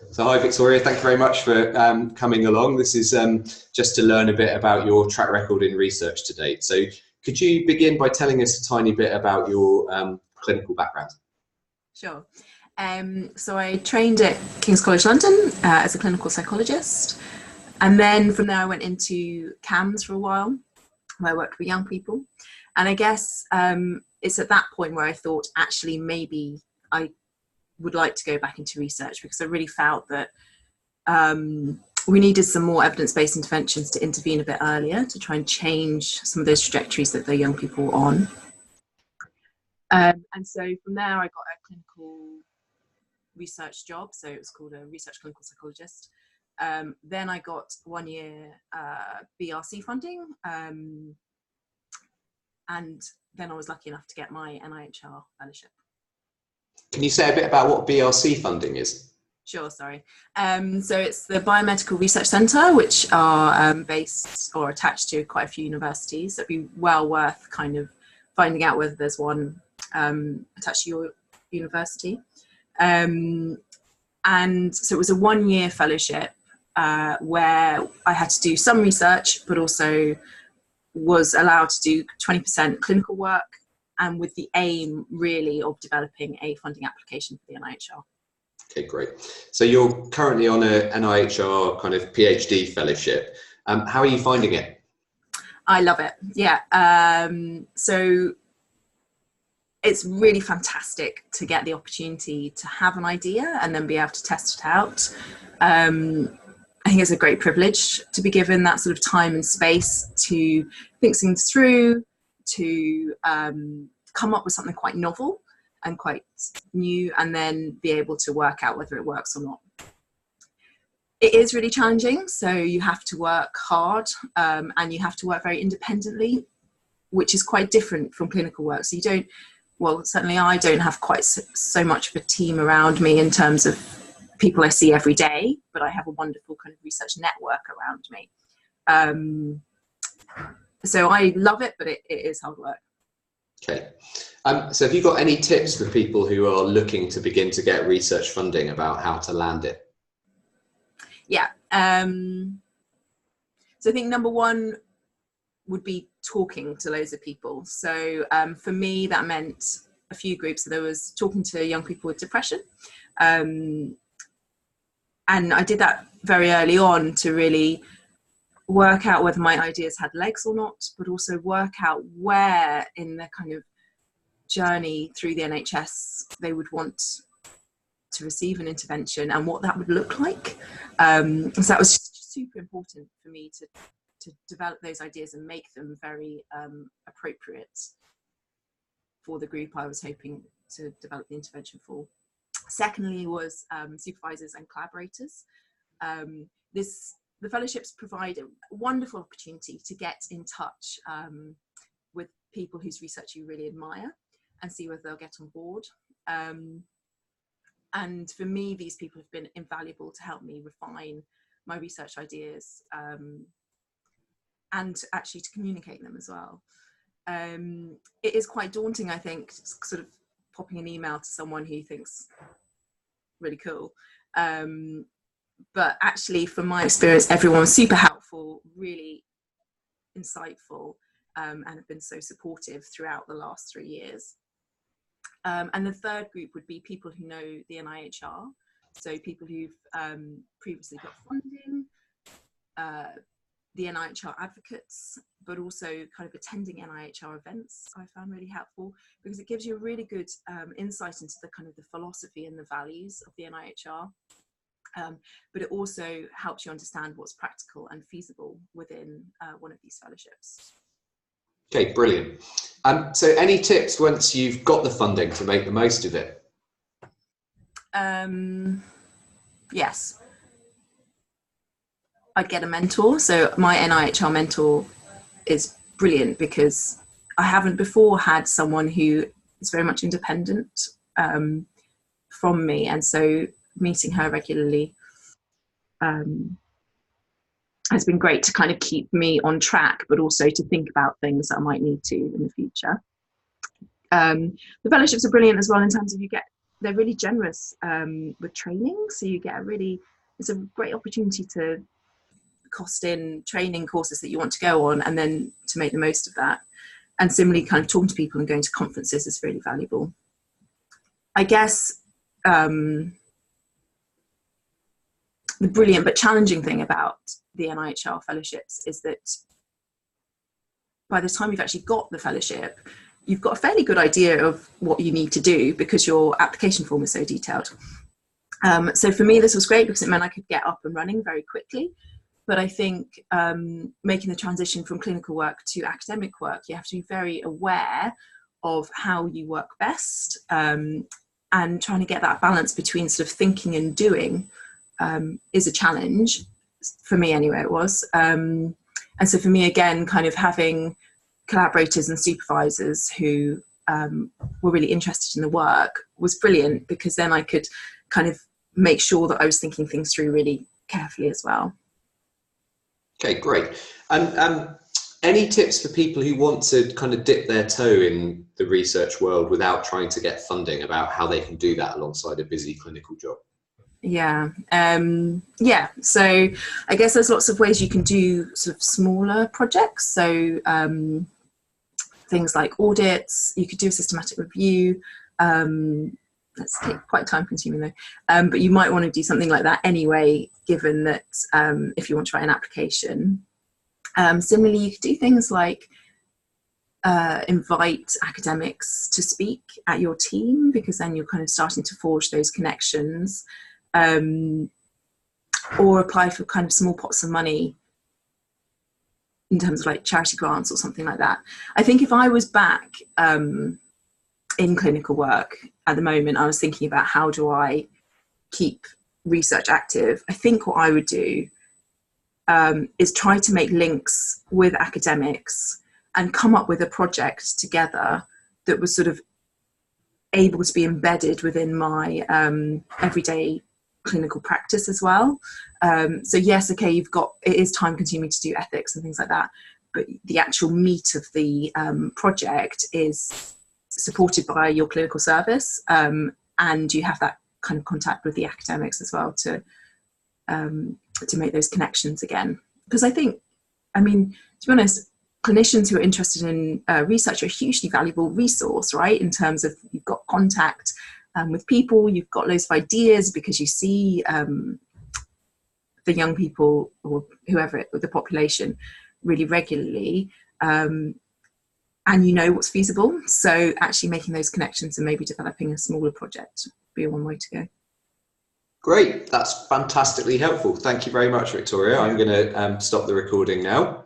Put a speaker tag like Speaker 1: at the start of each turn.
Speaker 1: So hi Victoria, thank you very much for coming along. This is just to learn a bit about your track record in research to date. So could you begin by telling us a tiny bit about your clinical background?
Speaker 2: Sure. So I trained at King's College London as a clinical psychologist, and then from there I went into CAMS for a while, where I worked with young people. And I guess it's at that point where I thought actually maybe I would like to go back into research, because I really felt that we needed some more evidence-based interventions to intervene a bit earlier to try and change some of those trajectories that the young people were on. And so from there I got a clinical research job, so it was called a research clinical psychologist. Then I got 1 year BRC funding, and then I was lucky enough to get my NIHR fellowship.
Speaker 1: Can you say a bit about what BRC funding is?
Speaker 2: Sure, sorry. So it's the Biomedical Research Centre, which are based or attached to quite a few universities. So it'd be well worth kind of finding out whether there's one attached to your university. And so it was a 1 year fellowship where I had to do some research, but also was allowed to do 20% clinical work, and with the aim really of developing a funding application for the NIHR.
Speaker 1: Okay, great. So you're currently on a NIHR kind of PhD fellowship. How are you finding it?
Speaker 2: I love it. Yeah. So it's really fantastic to get the opportunity to have an idea and then be able to test it out. I think it's a great privilege to be given that sort of time and space to think things through, to come up with something quite novel and quite new, and then be able to work out whether it works or not. It is really challenging, so you have to work hard and you have to work very independently, which is quite different from clinical work. So you don't, well, certainly I don't have quite so much of a team around me in terms of people I see every day, but I have a wonderful kind of research network around me. So I love it, but it is hard work. Okay.
Speaker 1: So have you got any tips for people who are looking to begin to get research funding about how to land it?
Speaker 2: Yeah. So I think number one would be talking to loads of people. So for me, that meant a few groups. So there was talking to young people with depression. And I did that very early on to really work out whether my ideas had legs or not, but also work out where in the kind of journey through the NHS they would want to receive an intervention and what that would look like. So that was super important for me to develop those ideas and make them very appropriate for the group I was hoping to develop the intervention for. Secondly was supervisors and collaborators. The fellowships provide a wonderful opportunity to get in touch with people whose research you really admire and see whether they'll get on board. And for me, these people have been invaluable to help me refine my research ideas and actually to communicate them as well. It is quite daunting, I think, sort of popping an email to someone who you think's really cool. But actually, from my experience, everyone was super helpful, really insightful, and have been so supportive throughout the last 3 years. And the third group would be people who know the NIHR, so people who've previously got funding, the NIHR advocates, but also kind of attending NIHR events I found really helpful, because it gives you a really good insight into the kind of the philosophy and the values of the NIHR. But it also helps you understand what's practical and feasible within one of these fellowships.
Speaker 1: Okay, brilliant. So any tips once you've got the funding to make the most of it?
Speaker 2: Yes. I'd get a mentor. So my NIHR mentor is brilliant, because I haven't before had someone who is very much independent from me. And so meeting her regularly has been great to kind of keep me on track, but also to think about things that I might need to in the future. The fellowships are brilliant as well in terms of you get they're really generous with training. So you get it's a great opportunity to cost in training courses that you want to go on and then to make the most of that. And similarly, kind of talking to people and going to conferences is really valuable. I guess the brilliant but challenging thing about the NIHR fellowships is that by the time you've actually got the fellowship, you've got a fairly good idea of what you need to do because your application form is so detailed. So for me, this was great because it meant I could get up and running very quickly. But I think making the transition from clinical work to academic work, you have to be very aware of how you work best, and trying to get that balance between sort of thinking and doing is a challenge. For me anyway, it was. And so for me, again, kind of having collaborators and supervisors who were really interested in the work was brilliant, because then I could kind of make sure that I was thinking things through really carefully as well.
Speaker 1: Okay, great. And any tips for people who want to kind of dip their toe in the research world without trying to get funding, about how they can do that alongside a busy clinical job?
Speaker 2: Yeah. So I guess there's lots of ways you can do sort of smaller projects. So things like audits, you could do a systematic review. That's quite time consuming though. But you might want to do something like that anyway, given that if you want to write an application. Similarly, you could do things like invite academics to speak at your team, because then you're kind of starting to forge those connections, or apply for kind of small pots of money in terms of like charity grants or something like that. I think if I was back in clinical work at the moment, I was thinking about how do I keep research active. I think what I would do is try to make links with academics and come up with a project together that was sort of able to be embedded within my everyday clinical practice as well. So yes, okay, it is time consuming to do ethics and things like that, but the actual meat of the project is supported by your clinical service, and you have that kind of contact with the academics as well to make those connections again. Because I think, I mean, to be honest, clinicians who are interested in research are a hugely valuable resource, right? In terms of you've got contact with people, you've got loads of ideas because you see the young people or whoever, the population, really regularly. And you know what's feasible. So actually making those connections and maybe developing a smaller project would be one way to go.
Speaker 1: Great, that's fantastically helpful. Thank you very much, Victoria. I'm going to stop the recording now.